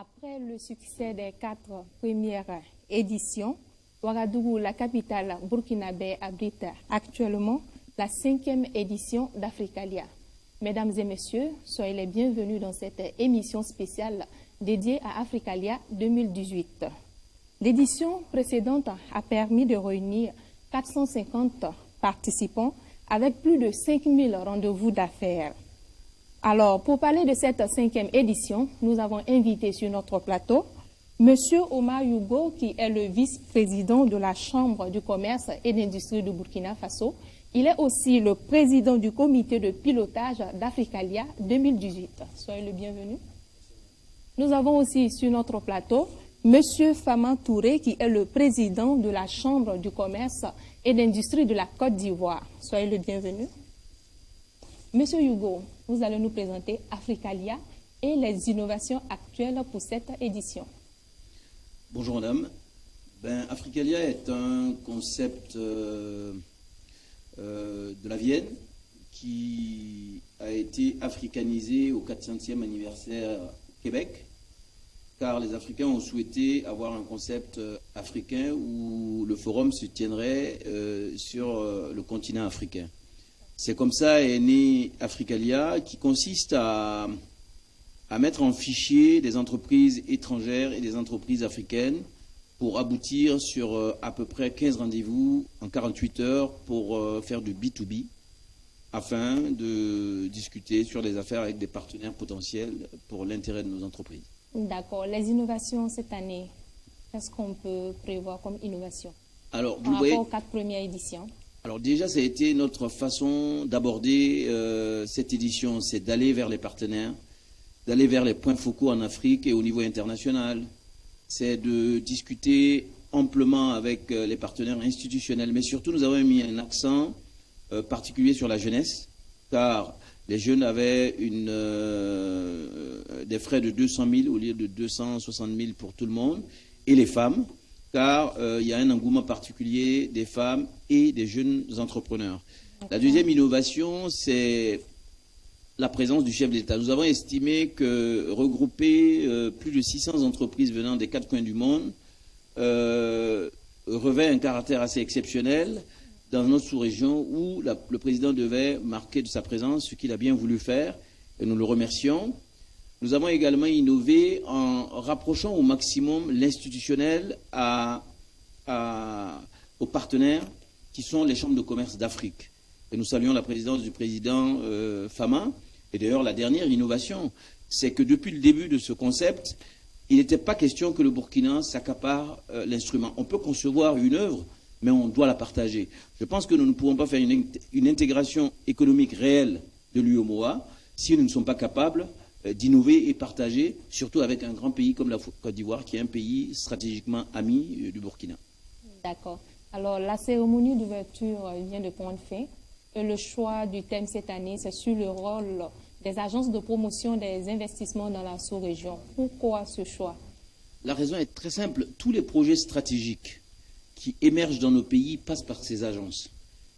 Après le succès des 4 premières éditions, Ouagadougou, la capitale burkinabé, abrite actuellement la 5e édition d'Africalia. Mesdames et messieurs, soyez les bienvenus dans cette émission spéciale dédiée à Africalia 2018. L'édition précédente a permis de réunir 450 participants avec plus de 5000 rendez-vous d'affaires. Alors, pour parler de cette 5e édition, nous avons invité sur notre plateau M. Omar Yougo, qui est le vice-président de la Chambre du commerce et d'industrie du Burkina Faso. Il est aussi le président du comité de pilotage d'Africalia 2018. Soyez le bienvenu. Nous avons aussi sur notre plateau M. Fama Touré, qui est le président de la Chambre du commerce et d'industrie de la Côte d'Ivoire. Soyez le bienvenu. Monsieur Yougo, vous allez nous présenter Africalia et les innovations actuelles pour cette édition. Bonjour madame. Africalia est un concept de la Vienne qui a été africanisé au 400e anniversaire Québec, car les Africains ont souhaité avoir un concept africain où le forum se tiendrait sur le continent africain. C'est comme ça est né Africalia, qui consiste à mettre en fichier des entreprises étrangères et des entreprises africaines pour aboutir sur à peu près 15 rendez-vous en 48 heures pour faire du B2B, afin de discuter sur les affaires avec des partenaires potentiels pour l'intérêt de nos entreprises. D'accord. Les innovations cette année, qu'est-ce qu'on peut prévoir comme innovation? Alors, vous voyez, par rapport aux 4 premières éditions. Alors déjà, ça a été notre façon d'aborder cette édition, c'est d'aller vers les partenaires, d'aller vers les points focaux en Afrique et au niveau international. C'est de discuter amplement avec les partenaires institutionnels. Mais surtout, nous avons mis un accent particulier sur la jeunesse, car les jeunes avaient des frais de 200 000 au lieu de 260 000 pour tout le monde, et les femmes, car il y a un engouement particulier des femmes et des jeunes entrepreneurs. La deuxième innovation, c'est la présence du chef d'État. Nous avons estimé que regrouper plus de 600 entreprises venant des 4 coins du monde revêt un caractère assez exceptionnel dans notre sous-région où le président devait marquer de sa présence, ce qu'il a bien voulu faire, et nous le remercions. Nous avons également innové en rapprochant au maximum l'institutionnel aux partenaires qui sont les chambres de commerce d'Afrique. Et nous saluons la présidence du président Fama. Et d'ailleurs, la dernière innovation, c'est que depuis le début de ce concept, il n'était pas question que le Burkina s'accapare l'instrument. On peut concevoir une œuvre, mais on doit la partager. Je pense que nous ne pouvons pas faire une intégration économique réelle de l'UEMOA si nous ne sommes pas capables d'innover et partager, surtout avec un grand pays comme la Côte d'Ivoire, qui est un pays stratégiquement ami du Burkina. D'accord. Alors, la cérémonie d'ouverture vient de prendre fin. Et le choix du thème cette année, c'est sur le rôle des agences de promotion des investissements dans la sous-région. Pourquoi ce choix? La raison est très simple. Tous les projets stratégiques qui émergent dans nos pays passent par ces agences,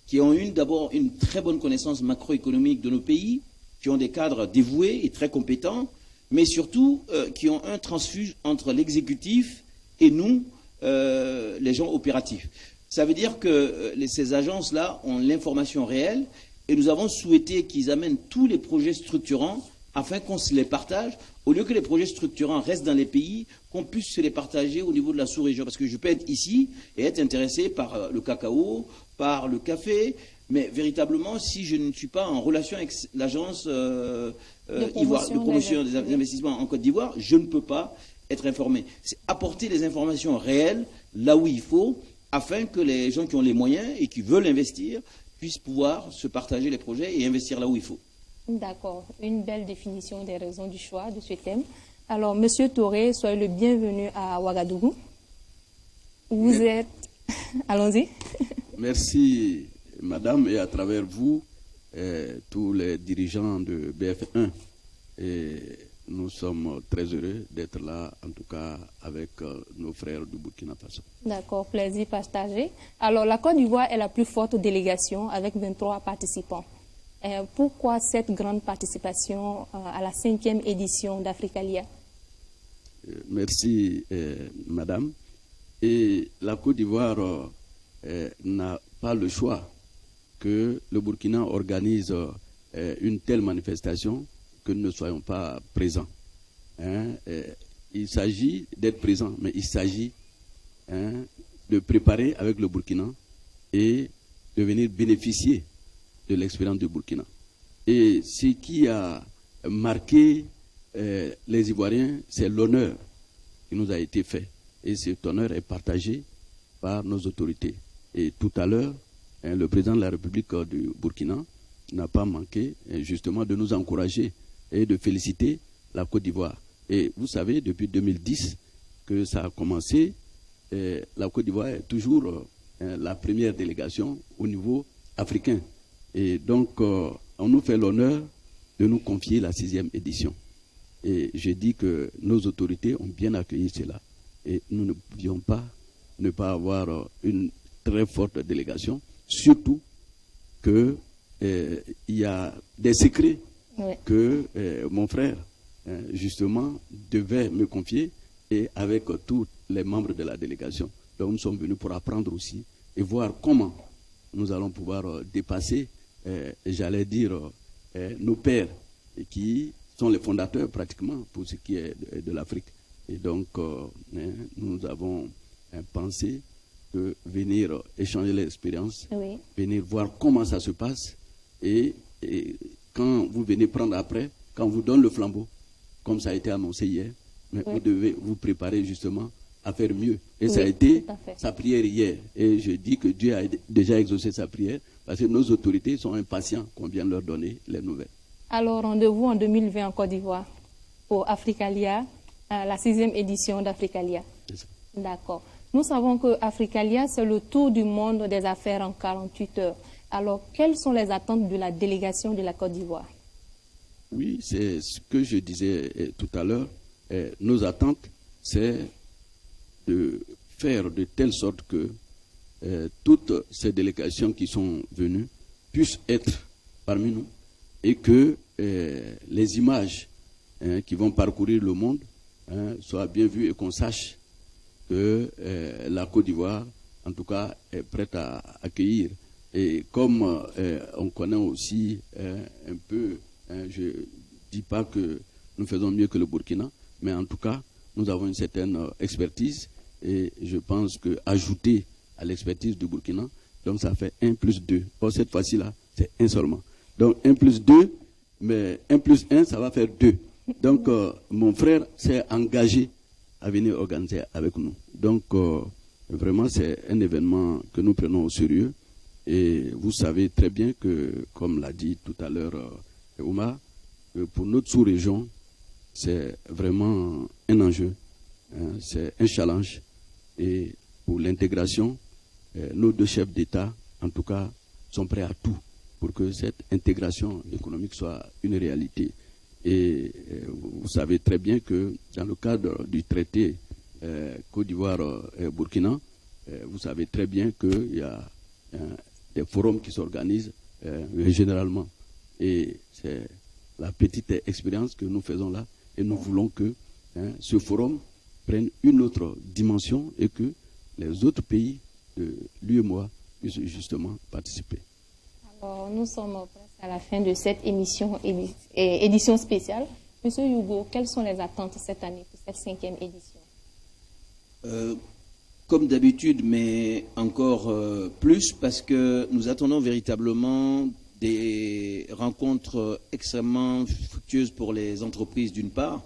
qui ont d'abord une très bonne connaissance macroéconomique de nos pays, qui ont des cadres dévoués et très compétents, mais surtout qui ont un transfuge entre l'exécutif et nous, les gens opératifs. Ça veut dire que ces agences-là ont l'information réelle et nous avons souhaité qu'ils amènent tous les projets structurants afin qu'on se les partage, au lieu que les projets structurants restent dans les pays, qu'on puisse se les partager au niveau de la sous-région. Parce que je peux être ici et être intéressé par le cacao, par le café, mais véritablement, si je ne suis pas en relation avec l'agence de promotion des investissements en Côte d'Ivoire, je ne peux pas être informé. C'est apporter les informations réelles là où il faut, afin que les gens qui ont les moyens et qui veulent investir puissent pouvoir se partager les projets et investir là où il faut. D'accord. Une belle définition des raisons du choix de ce thème. Alors, Monsieur Touré, soyez le bienvenu à Ouagadougou. Vous êtes... Allons-y. Merci, madame, et à travers vous, tous les dirigeants de BF1. Et nous sommes très heureux d'être là, en tout cas avec nos frères du Burkina Faso. D'accord, plaisir partagé. Alors, la Côte d'Ivoire est la plus forte délégation avec 23 participants. Pourquoi cette grande participation à la 5e édition d'Africalia? Merci, madame. Et la Côte d'Ivoire n'a pas le choix que le Burkina organise une telle manifestation que nous ne soyons pas présents. Hein? Il s'agit d'être présents, mais il s'agit de préparer avec le Burkina et de venir bénéficier de l'expérience du Burkina. Et ce qui a marqué les Ivoiriens, c'est l'honneur qui nous a été fait. Et cet honneur est partagé par nos autorités. Et tout à l'heure, le président de la République du Burkina n'a pas manqué justement de nous encourager et de féliciter la Côte d'Ivoire. Et vous savez, depuis 2010 que ça a commencé, la Côte d'Ivoire est toujours la première délégation au niveau africain. Et donc, on nous fait l'honneur de nous confier la 6e édition. Et je dis que nos autorités ont bien accueilli cela. Et nous ne pouvions pas ne pas avoir une très forte délégation, surtout qu'il y a des secrets que mon frère, justement, devait me confier, et avec tous les membres de la délégation. Donc nous sommes venus pour apprendre aussi et voir comment nous allons pouvoir dépasser, j'allais dire, nos pères qui sont les fondateurs pratiquement pour ce qui est de l'Afrique. Et donc nous avons pensé de venir échanger l'expérience, venir voir comment ça se passe, et quand vous venez prendre après, quand on vous donne le flambeau, comme ça a été annoncé hier, mais vous devez vous préparer justement à faire mieux. Et ça a été sa prière hier. Et je dis que Dieu a déjà exaucé sa prière parce que nos autorités sont impatients qu'on vienne leur donner les nouvelles. Alors, rendez-vous en 2020 en Côte d'Ivoire pour Africalia, la 6e édition d'Africalia. D'accord. Nous savons que Africalia, c'est le tour du monde des affaires en 48 heures. Alors, quelles sont les attentes de la délégation de la Côte d'Ivoire? Oui, c'est ce que je disais tout à l'heure. Nos attentes, c'est de faire de telle sorte que toutes ces délégations qui sont venues puissent être parmi nous et que les images qui vont parcourir le monde soient bien vues et qu'on sache que la Côte d'Ivoire, en tout cas, est prête à accueillir. Et comme on connaît aussi un peu, je ne dis pas que nous faisons mieux que le Burkina, mais en tout cas, nous avons une certaine expertise et je pense qu'ajouter à l'expertise du Burkina, donc ça fait 1 plus 2. Or, cette fois-ci-là, c'est 1 seulement. Donc 1 plus 2, mais 1 plus 1, ça va faire 2. Donc, mon frère s'est engagé à venir organiser avec nous. Donc, vraiment, c'est un événement que nous prenons au sérieux. Et vous savez très bien que, comme l'a dit tout à l'heure Oumar, pour notre sous-région, c'est vraiment un enjeu, c'est un challenge. Et pour l'intégration, nos 2 chefs d'État, en tout cas, sont prêts à tout pour que cette intégration économique soit une réalité. Et vous savez très bien que dans le cadre du traité Côte d'Ivoire-Burkina, vous savez très bien qu'il y a des forums qui s'organisent généralement. Et c'est la petite expérience que nous faisons là. Et nous voulons que ce forum prenne une autre dimension et que les autres pays de l'UEMOA puissent justement participer. Alors, nous sommes presque à la fin de cette édition spéciale. Monsieur Hugo, quelles sont les attentes cette année pour cette 5e édition? Comme d'habitude, mais encore plus, parce que nous attendons véritablement des rencontres extrêmement fructueuses pour les entreprises d'une part,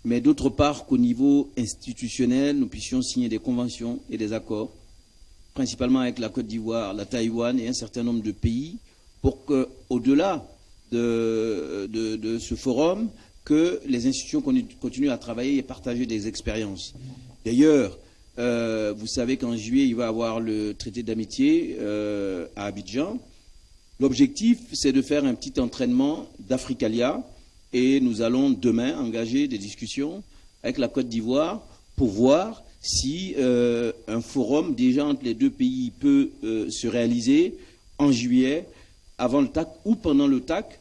mais d'autre part qu'au niveau institutionnel, nous puissions signer des conventions et des accords, principalement avec la Côte d'Ivoire, la Taïwan et un certain nombre de pays, pour qu'au-delà de ce forum, que les institutions continuent à travailler et partager des expériences. D'ailleurs, vous savez qu'en juillet, il va y avoir le traité d'amitié à Abidjan. L'objectif, c'est de faire un petit entraînement d'Africalia et nous allons demain engager des discussions avec la Côte d'Ivoire pour voir si un forum déjà entre les 2 pays peut se réaliser en juillet, avant le TAC ou pendant le TAC,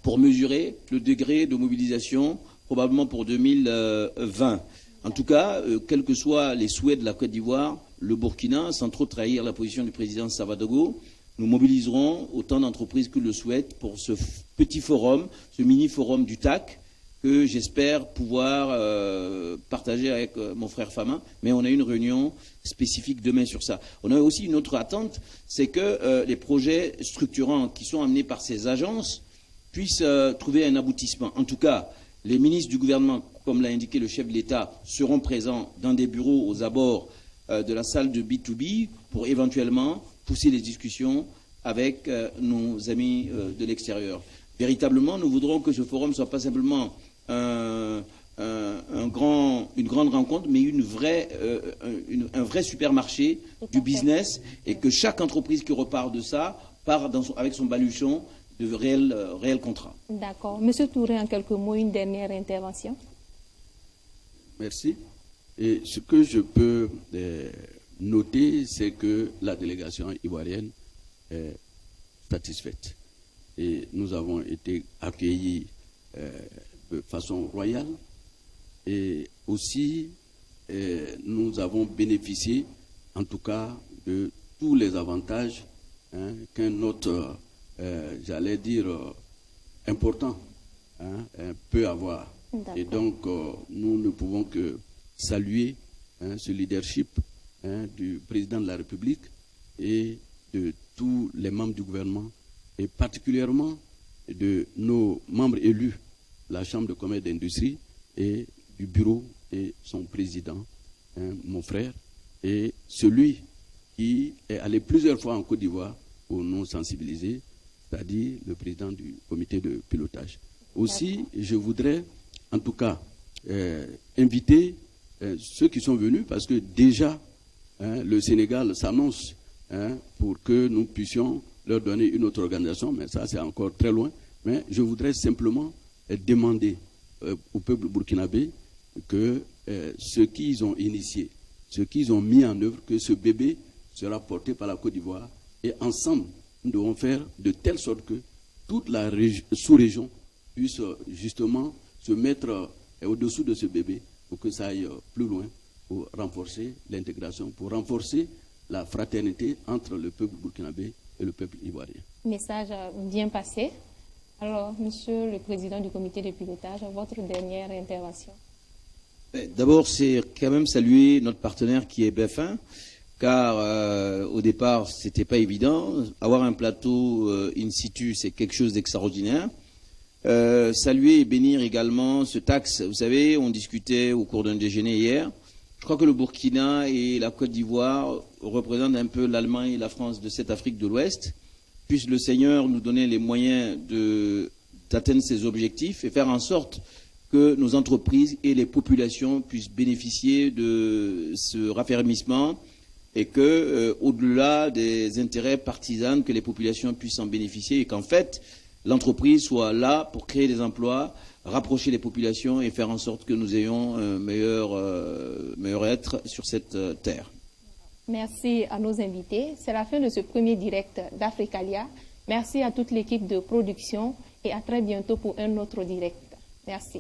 pour mesurer le degré de mobilisation probablement pour 2020. En tout cas, quels que soient les souhaits de la Côte d'Ivoire, le Burkina, sans trop trahir la position du président Savadogo, nous mobiliserons autant d'entreprises que le souhaitent pour ce petit forum, ce mini-forum du TAC, que j'espère pouvoir partager avec mon frère Fama. Mais on a une réunion spécifique demain sur ça. On a aussi une autre attente, c'est que les projets structurants qui sont amenés par ces agences puissent trouver un aboutissement. En tout cas, les ministres du gouvernement, comme l'a indiqué le chef de l'État, seront présents dans des bureaux aux abords de la salle de B2B pour éventuellement pousser les discussions avec nos amis de l'extérieur. Véritablement, nous voudrons que ce forum ne soit pas simplement une grande rencontre, mais un vrai supermarché du business, et que chaque entreprise qui repart de ça part avec son baluchon de réels contrats. D'accord. Monsieur Touré, en quelques mots, une dernière intervention. Merci. Et ce que je peux noter, c'est que la délégation ivoirienne est satisfaite. Et nous avons été accueillis de façon royale, et aussi nous avons bénéficié, en tout cas, de tous les avantages qu'un autre, j'allais dire, important peut avoir. Et donc, nous ne pouvons que saluer ce leadership du président de la République et de tous les membres du gouvernement, et particulièrement de nos membres élus, la Chambre de commerce et d'industrie, et du bureau et son président, mon frère, et celui qui est allé plusieurs fois en Côte d'Ivoire pour nous sensibiliser, c'est-à-dire le président du comité de pilotage. Aussi, je voudrais en tout cas inviter ceux qui sont venus, parce que déjà le Sénégal s'annonce pour que nous puissions leur donner une autre organisation, mais ça c'est encore très loin. Mais je voudrais simplement demander au peuple burkinabé que ce qu'ils ont initié, ce qu'ils ont mis en œuvre, que ce bébé sera porté par la Côte d'Ivoire, et ensemble nous devons faire de telle sorte que toute la sous-région puisse justement se mettre au-dessous de ce bébé pour que ça aille plus loin, pour renforcer l'intégration, pour renforcer la fraternité entre le peuple burkinabé et le peuple ivoirien. Message bien passé. Alors, Monsieur le Président du comité de pilotage, votre dernière intervention. D'abord, c'est quand même saluer notre partenaire qui est BF1, car au départ, c'était pas évident. Avoir un plateau in situ, c'est quelque chose d'extraordinaire. Saluer et bénir également ce taxe. Vous savez, on discutait au cours d'un déjeuner hier. Je crois que le Burkina et la Côte d'Ivoire représentent un peu l'Allemagne et la France de cette Afrique de l'Ouest. Puisse le Seigneur nous donner les moyens d'atteindre ces objectifs et faire en sorte que nos entreprises et les populations puissent bénéficier de ce raffermissement, et que, au-delà des intérêts partisans, que les populations puissent en bénéficier, et qu'en fait, l'entreprise soit là pour créer des emplois, rapprocher les populations et faire en sorte que nous ayons un meilleur être sur cette terre. Merci à nos invités. C'est la fin de ce premier direct d'Africalia. Merci à toute l'équipe de production et à très bientôt pour un autre direct. Merci.